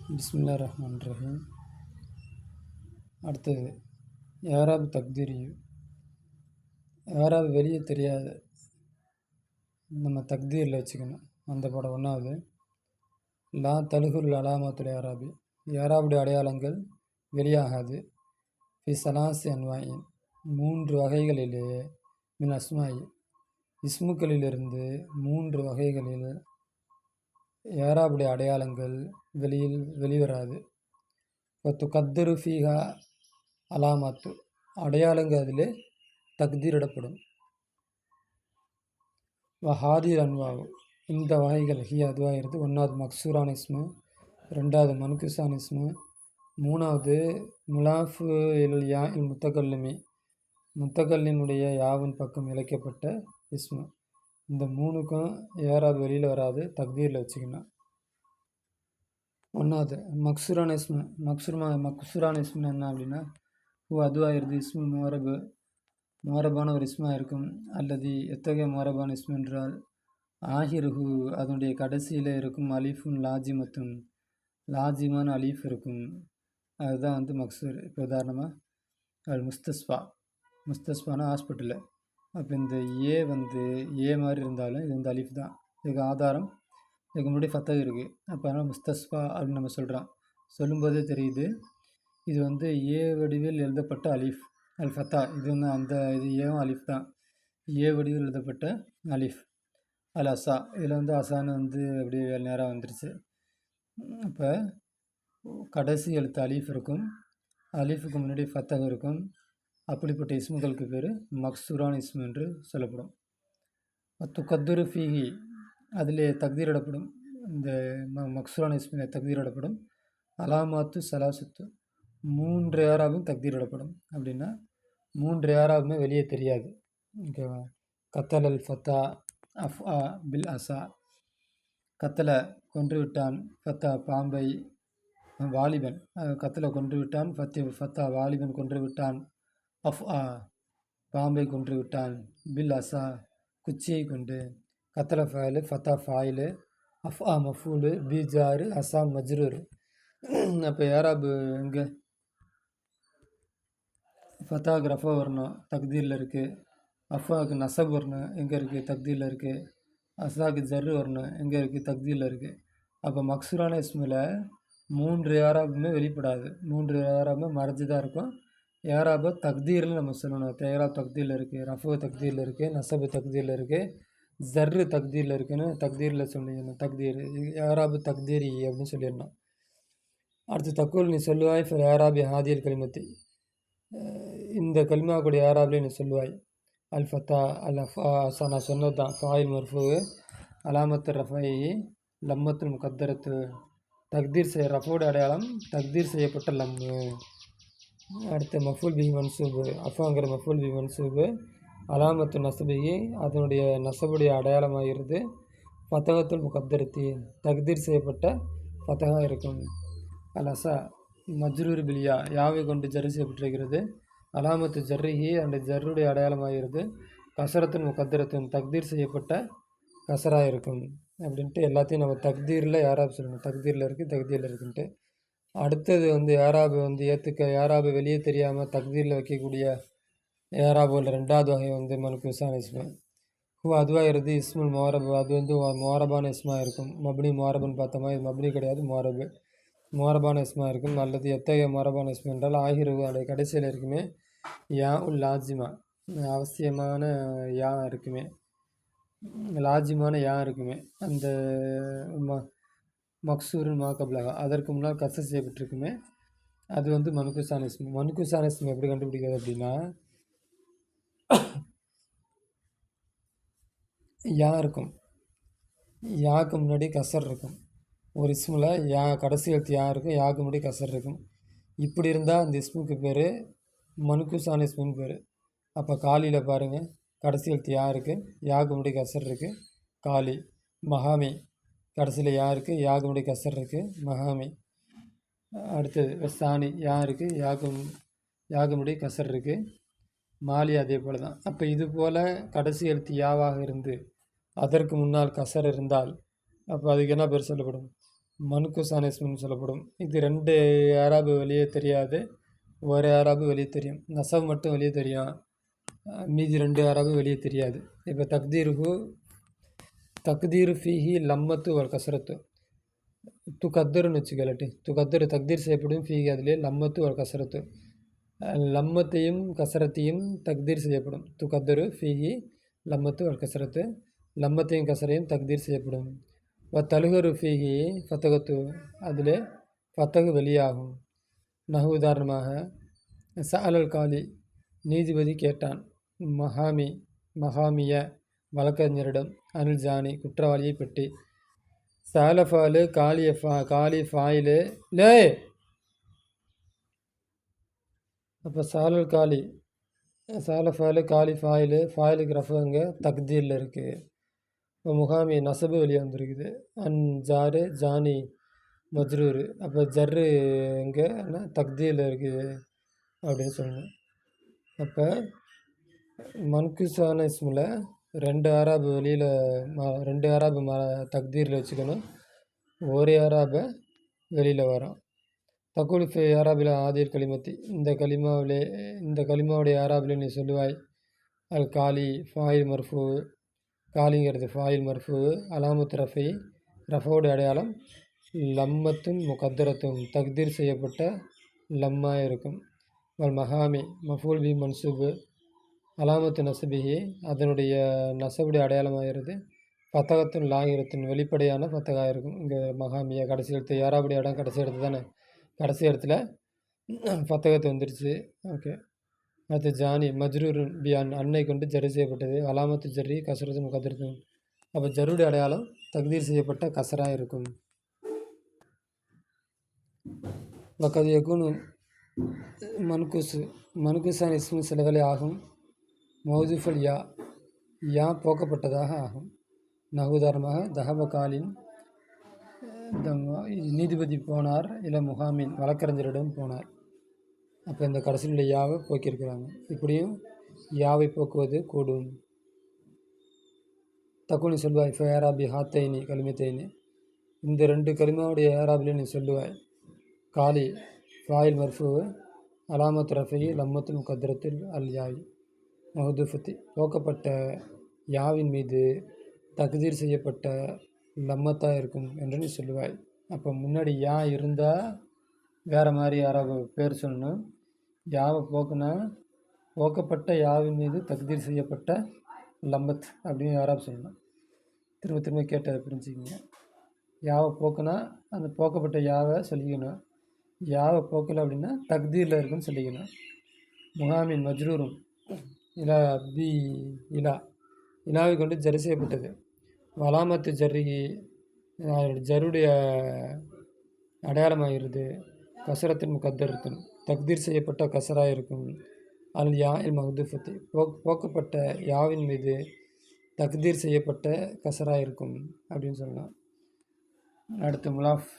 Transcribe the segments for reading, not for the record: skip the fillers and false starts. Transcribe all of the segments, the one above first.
பிஸ்மில்லாஹிர் ரஹ்மானிர் ரஹீம். அடுத்தது யாராப் தக்தீரி. யாராப் வெளியே தெரியாது, நம்ம தக்தீரில் வச்சுக்கணும். அந்த படம் ஒன்றாவது. லா தலுகுல் அலாமத்துல் யாராபி, யாராவுடைய அடையாளங்கள் வெளியாகாது. ஃபி சலாசி அன்வாயின், 3 வகைகளிலேயே. மின் அஸ்மாயி, இஸ்முக்களிலிருந்து 3 வகைகளில் யாராவுடைய அடையாளங்கள் வெளிவராது. துகத்தரு ஃபீஹா அலாமாத்து, அடையாளங்கள் அதிலே தக்தீரிடப்படும். வஹாதிர் அன்வாவு, இந்த வகைகள் ஹி அதுவாகிறது. 1வது மக்சூரான் இஸ்மு, 2வது மன்குசான் இஸ்மு, 3வது முலாஃபு இல் யா இல் முத்தகல்லிமி, முத்தகல்லினுடைய யாவின் பக்கம் இழைக்கப்பட்ட இஸ்மு. இந்த 3க்கும் யாராவது வெளியில் வராது, தக்தீரில் வச்சுக்கணும். 1வது மக்சூரான் இஸ்மு. மக்சூரான் இஸ்முன்னு என்ன அப்படின்னா, அதுவாகிறது இஸ்மு மோரபான ஒரு இஸ்மாக இருக்கும். அல்லது எத்தகைய மோரபான இஸ்மு என்றால், ஆஹிருஹு, அதனுடைய கடைசியில் இருக்கும் அலீஃபுன் லாஜிமத்துன், லாஜிமான அலீஃப் இருக்கும். அதுதான் மக்சூர். இப்போ உதாரணமாக முஸ்தஸ்பானா ஹாஸ்பிட்டலு. அப்போ இந்த ஏ ஏ மாதிரி இருந்தாலும் இது அலீஃப் தான். இதுக்கு ஆதாரம் இதுக்கு முன்னாடி ஃபத்தா இருக்குது. அப்போ அதனால் முஸ்தஸ்பா அப்படின்னு நம்ம சொல்கிறோம். சொல்லும்போதே தெரியுது இது ஏ வடிவில் எழுதப்பட்ட அலீஃப் அல் ஃபத்தா. இது இது ஏவும் அலீஃப் தான். ஏ வடிவில் எழுதப்பட்ட அலீஃப் அல் அசா. இதில் அசான்னு அப்படியே நேராக வந்துருச்சு. இப்போ கடைசி எழுத்து அலீஃப் இருக்கும், அலீஃபுக்கு முன்னாடி ஃபத்தா இருக்கும். அப்படிப்பட்ட இஸ்முகளுக்கு பேர் மக்சூரான் இஸ்மு என்று சொல்லப்படும். துகத்தரு ஃபீஹி, அதிலே தக்தீரிடப்படும். இந்த மக்சூரான் இஸ்மில் தக்தீரிடப்படும். அலாமாத்து சலாசத்து, 3 யாராவும் தக்தீரிடப்படும். அப்படின்னா 3 யாராவுமே வெளியே தெரியாது. ஓகேவா? கத்தல் அல் ஃபத்தா அஃப்ஆ பில் அசா, கத்தலை கொன்று விட்டான், ஃபத்தா பாம்பை, வாலிபன் கத்தலை கொன்று விட்டான், ஃபத்தா வாலிபன் கொன்று விட்டான், அஃப்ஆ பாம்பை கொன்று விட்டான், பில் அசா குச்சியை கொண்டு, கத்தலை ஃபாயிலு, ஃபத்தா ஃபாயிலு, அஃப்ஆ மஃபூலு, பீஜாரு, அசா மஜ்ரூர். அப்போ யாராபு எங்கே? ஃபத்தாவுக்கு ரஃபா வரணும், தக்தீரில் இருக்குது. அஃபாவுக்கு நசப் வரணும், எங்கே இருக்குது? தக்தீரில் இருக்குது. அசாவுக்கு ஜர்ரு வரணும், எங்கே இருக்குது? தக்தீரில் இருக்குது. அப்போ மக்சூரான இஸ்மில் 3 யாராபுமே வெளிப்படாது. 3 யாராபுமே மறைஞ்சு தான் இருக்கும். யாராபு தக்தீரில் நம்ம சொல்லணும். யாராப் தக்தீரில் இருக்குது, ரஃபு தக்தீரில் இருக்குது, நசபு தக்தீரில் இருக்குது, ஜர்ரு தக்தீரில் இருக்குன்னு தக்தீரில் சொல்லிடணும். தக்தீர் யாராபு தக்தீரி அப்படின்னு சொல்லிடணும். அடுத்து தக்குல் நீ சொல்லுவாய் ஃபில் யாராபி ஹாதியல் கலிமத்தி, இந்த கலிமாவுடைய யாராபிலே நீ சொல்லுவாய். அல் ஃபத்தா அல் அஃபா அசா, நான் சொன்னது தான். ஃபாயில் மர்ஃபு அலாமத்து ரஃபை லம்மத்துல் முகத்தரத்து, தக்தீர் ரஃபோட அடையாளம் தக்தீர் செய்யப்பட்ட லம்மு. அடுத்து மஃபூல் பி மன்சூபு, அஃபாங்கிற மஃபூல் பி மன்சூபு, அலாமத்து நசபிகி, அதனுடைய நசபுடைய அடையாளமாகிறது. ஃபத்தகத்துல் முகத்தரத்தி, தக்தீர் செய்யப்பட்ட ஃபத்தகா இருக்கும். அல் அசா மஜ்ரூர் பிலியா, யாவை கொண்டு ஜர்ரு செய்யப்பட்டிருக்கிறது. அலாமத்து ஜர்ரிஹி, அந்த ஜர்ருடைய அடையாளமாகிறது. கசரத்துன் முகத்தரத்துன், தக்தீர் செய்யப்பட்ட கசராக இருக்கும். அப்படின்ட்டு எல்லாத்தையும் நம்ம தக்தீரில் யாராப் சொல்லணும். தக்தீரில் இருக்குது, தக்தீரில் இருக்குன்ட்டு. அடுத்தது யாராபு ஏற்றுக்க, யாராபு வெளியே தெரியாமல் தக்தீரில் வைக்கக்கூடிய யாராபுல 2வது வகை மன்குசான் இஸ்மு. அதுவாகிறது இஸ்முல் மோரபு, அது மோரபான இஸ்மாக இருக்கும். மப்னி மோரபுன்னு பார்த்தோமா, இது மப்னி கிடையாது, மோரபு மோரபான இஸ்மாக இருக்கும். அல்லது எத்தகைய மோரபான இஸ்மு என்றால், ஆகிருவு அந்த கடைசியில் இருக்குமே யா உல் லாஜிமா, அவசியமான யா இருக்குமே, லாஜிமான யா இருக்குமே, அந்த மக்சூருன் மாக்கப்லகா, அதற்கு முன்னால் கசர் செய்யப்பட்டிருக்குமே, அது மன்குசான் இஸ்மு. மன்குசான் இஸ்மு எப்படி கண்டுபிடிக்கிறது அப்படின்னா, யா இருக்கும், யாவுக்கு முன்னாடி கசர் இருக்கும். ஒரு இஸ்மில் யா கடைசி எழுத்து யா இருக்கும், யாவுக்கு முன்னாடி கசர் இருக்கும். இப்படி இருந்தால் அந்த இஸ்முக்கு பேர் மன்குசான் இஸ்முன்னு பேர். அப்போ காலியில் பாருங்கள், கடைசி எழுத்து யா இருக்குது, யாவுக்கு முன்னாடி கசர் இருக்குது, காலி. மகாமி, கடைசியில் யா இருக்குது, யாவுக்கு முன்னாடி கசர் இருக்குது, மகாமி. அடுத்தது சாணி, யா இருக்குது, யாவுக்கு முன்னாடி கசர் இருக்குது, மாலி. அதே போல் தான். அப்போ இது போல் கடைசி எழுத்து யாவாக இருந்து அதற்கு முன்னால் கசர் இருந்தால் அப்போ அதுக்கு என்ன பேர் சொல்லப்படும்? மன்குசான இஸ்முன்னு சொல்லப்படும். இது 2 ஏராபு வெளியே தெரியாது. ஒரு ஏராபு வெளியே தெரியும். நசப் மட்டும் வெளியே தெரியும். மீதி 2 ஏராபு வெளியே தெரியாது. இப்போ தக்தீரு ஃபீஹி லம்மத்து வல் கசரத்து. துகத்தருன்னு வச்சுக்கலாட்டி துகத்தரு தக்தீர் செய்யப்படும் ஃபீஹி அதிலே லம்மத்து வல் கசரத்து. லம்மத்தையும் கசரத்தையும் தக்தீர் செய்யப்படும். துகத்தரு ஃபீஹி லம்மத்து வல் கசரத்து. லம்மத்தையும் கசரையும் தக்தீர் செய்யப்படும். தலுகரு ஃபீஹி ஃபத்தகத்து. அதிலே ஃபத்தகு வெளியாகும். நஹு உதாரணமாக சஅலல் காலி நீதிபதி கேட்டான். மகாமிய வழக்கறிஞரிடம் அனில் ஜானி குற்றவாளியை பற்றி. சாலஃபாலு காலி ஃபாயிலு லே. அப்போ சாலஃபாலு காலி ஃபாயிலுக்கு ரஃபுங்க தக்தீரில் இருக்குது. இப்போ முகாமி நசபு வெளியே வந்துருக்குது. ஜாரு ஜானி மஜ்ரூர். அப்போ ஜர்ரு இங்கே தக்தீரில் இருக்குது அப்படின்னு சொல்லணும். அப்போ மன்குசான இஸ்மில் 2 ஆராபு வெளியில் 2 ஆராபு தக்தீரில் வச்சுக்கணும். ஒரு ஆராபை வெளியில் வரும். தக்குல் ஃபி ஆராபில் ஆதிர் கலிமத்தி. இந்த கலிமாவுடைய ஆராபில் நீ சொல்லுவாய். அல் காலி ஃபாயில் மர்ஃபு. காலிங்கிறது ஃபாயில் மர்ஃபு. அலாமத் ரஃபி ரஃபோடைய அடையாளம் லம்மத்தும் முகத்தரத்தும் தக்தீர் செய்யப்பட்ட லம்மாக இருக்கும். வல் மகாமி மஃபூல் பி மன்சூபு. அலாமத்து நசபிஹி அதனுடைய நசபுடைய அடையாளமாகிறது. ஃபத்தகத்தின் லாகிரத்தின் வெளிப்படையான ஃபத்தகாக இருக்கும். இங்கே மகாமியா கடைசி இடத்து யாராபுடைய இடம் கடைசி இடத்து தானே. கடைசி இடத்துல ஃபத்தகத்து வந்துடுச்சு. ஓகே. அடுத்து ஜானி மஜ்ரூர் பியான் அன்னை கொண்டு ஜரி செய்யப்பட்டது. அலாமத்து ஜர்ரி கசரத்து முகத்திருக்கும். அப்போ ஜருடைய அடையாளம் தக்தீர் செய்யப்பட்ட கசராக இருக்கும். வக்கது யகுனு மன்குசான் இஸ்மு சில வேலை ஆகும். மௌதுஃபல் யா போக்கப்பட்டதாக ஆகும். நகுதாரமாக தஹபகாலின் நீதிபதி போனார். இல்லை முகாமின் வழக்கறிஞரிடம் போனார். அப்போ இந்த கடைசியில் யாவை போக்கியிருக்கிறாங்க. இப்படியும் யாவை போக்குவது கூடும். தக்குனி சொல்வாய் இப்போ ஏராபி ஹாத்தைனி கலிமத்தைனி. இந்த 2 கலிமாவுடைய ஏராபிலே நீ சொல்லுவாய். காலி ஃபாயில் மர்ஃபு அலாமத் ரஃபி லம்மத்துல் முகத்திரத்தில் அல் யாய் மஹதுஃபத்தி. போக்கப்பட்ட யாவின் மீது தக்தீர் செய்யப்பட்ட லம்மத்தாக இருக்கும் என்று நீ சொல்லுவாய். அப்போ முன்னாடி யா இருந்தால் வேறு மாதிரி யாராவது பேர் சொல்லணும். யாவை போக்குனா போக்கப்பட்ட யாவின் மீது தக்தீர் செய்யப்பட்ட லம்மத் அப்படின்னு யாராவது சொல்லணும். திரும்ப திரும்ப கேட்டதை புரிஞ்சுக்கிங்க. யாவை போக்குனா அந்த போக்கப்பட்ட யாவை சொல்லிக்கணும். யாவை போக்கலை அப்படின்னா தக்தீரில் இருக்குன்னு சொல்லிக்கணும். முகாமின் மஜ்ரூரும் இலா பி இலாவை கொண்டு ஜரி செய்யப்பட்டது. வலாமத்து ஜர்ரி ஜருடைய அடையாளமாகிறது. கசரத்தின் முகத்தரத்தின் தக்தீர் செய்யப்பட்ட கசராக இருக்கும். அல் யாயில் மஹதுஃபத்தி போக்கப்பட்ட யாவின் மீது தக்தீர் செய்யப்பட்ட கசராக இருக்கும் அப்படின்னு சொல்லலாம். அடுத்து முலாஃப்.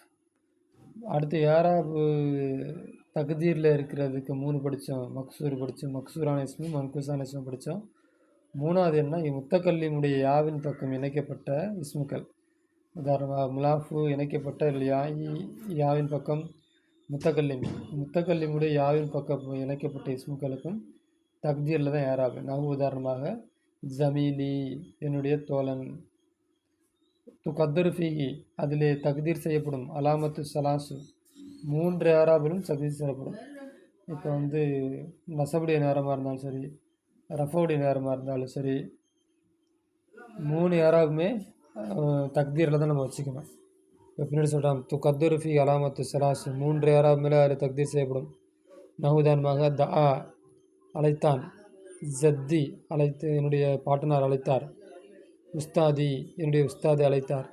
அடுத்து யாராபு தக்தீரில் இருக்கிறதுக்கு 3 படித்தோம். மக்சூர் படித்தோம். மக்சூரான இஸ்மு மன்குசான இஸ்மு படித்தோம். 3வது என்ன, முத்தக்கல்லிமுடைய யாவின் பக்கம் இணைக்கப்பட்ட இஸ்முக்கள். உதாரணமாக முலாஃபு இணைக்கப்பட்ட யாவின் பக்கம் முத்தக்கல்லிமுடைய யாவின் பக்கம் இணைக்கப்பட்ட இஸ்முக்களுக்கும் தக்தீரில் தான் ஏராபு. உதாரணமாக ஜமீலி என்னுடைய தோழன். துகத்தரு ஃபீஹி அதிலே தக்தீர் செய்யப்படும். அலாமத்து சலாசு 3 ஏராபிலும் தக்தீர் செய்யப்படும். இப்போ நசபுடைய நேரமாக இருந்தாலும் சரி, ரஃபோடைய நேரமாக இருந்தாலும் சரி, 3 ஏராபுமே தக்தீரில் தான் நம்ம வச்சுக்கணும். இப்போ பின்னாடி சொல்கிறாங்க துகத்தரு ஃபீ அலாமத்து சலாசு 3 ஏராபு மேலே அதில் தக்தீர் செய்யப்படும். நகுதானமாக தஆ அழைத்தான். ஜத்தி என்னுடைய பாட்டனார் அழைத்தார். உஸ்தாதி என்னுடைய உஸ்தாதி அழைத்தார்.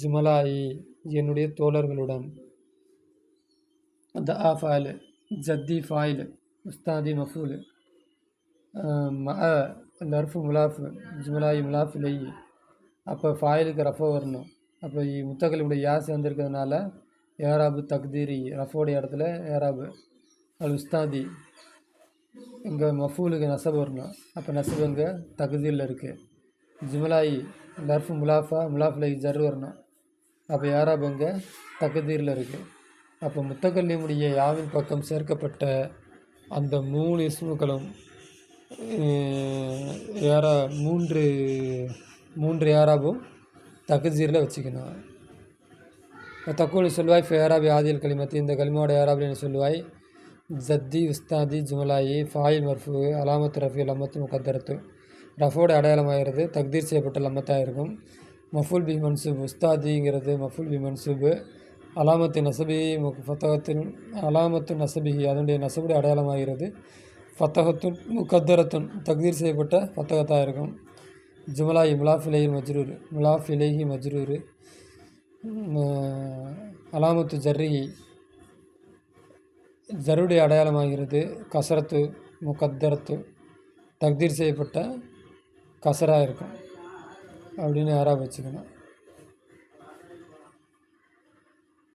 ஜுமலாயி என்னுடைய தோழர்களுடன். தஆ ஃபாயில் ஜத்தி ஃபாயில் உஸ்தாதி மஃபூல். லர்ஃபு முலாஃபு ஜுமலாயி முலாஃப் இலை. அப்போ ஃபாயிலுக்கு ரஃபோ வரணும். அப்போ முத்தகலிமுடைய யா சேர்ந்துருக்கிறதுனால ஏராபு தக்தீரி ரஃபோடைய இடத்துல ஏராபு. அல் உஸ்தாதி இங்கே மஃபூலுக்கு நசபு வரணும். அப்போ நசபு இங்கே தக்தீரில் இருக்குது. ஜுமலாயி லர்ஃபு முலாஃபா முலாஃபில் ஜர் வரணும். அப்போ யாராப் இங்கே தகுதீரில் இருக்குது. அப்போ முத்தகல்லிமுடைய யாவின் பக்கம் சேர்க்கப்பட்ட அந்த 3 இஸ்முகளும் யாரா 3 யாராபும் தகுதீரில் வச்சுக்கணும். தக்கூலி சொல்வாய் ஃபேராபி ஆதில் கலிமத்தி, இந்த கலிமாவோட யாராபின்னு சொல்லுவாய் ஜத்தி உஸ்தாதி ஜுமலாயி ஃபாயில் மர்ஃபு அலாமத்து ரஃபி லம்மத்து முகத்தரத்து. ரஃபோட அடையாளமாகிறது தக்தீர் செய்யப்பட்ட லம்மத்தாக இருக்கும். மஃபுல் பி மன்சூப், உஸ்தாதிங்கிறது மஃபுல் பி மன்சூப். அலாமத்து நசபி ஃபத்தகத்தின் அலாமத்து நசபி, அதனுடைய நசபுடைய அடையாளமாகிறது ஃபத்தகத்துன் முகத்தரத்துன், தக்தீர் செய்யப்பட்ட ஃபத்தகத்தாக இருக்கும். ஜுமலாயி முலாஃபிலேஹி மஜ்ரூர், முலாஃபிலேஹி மஜ்ரூர். அலாமத்து ஜர்ரிஹி, ஜருடைய அடையாளமாகிறது கசரத்து முகத்தரத்து, தக்தீர் செய்யப்பட்ட கசராக இருக்கும் அப்படின்னு யாராக வச்சுக்கணும்.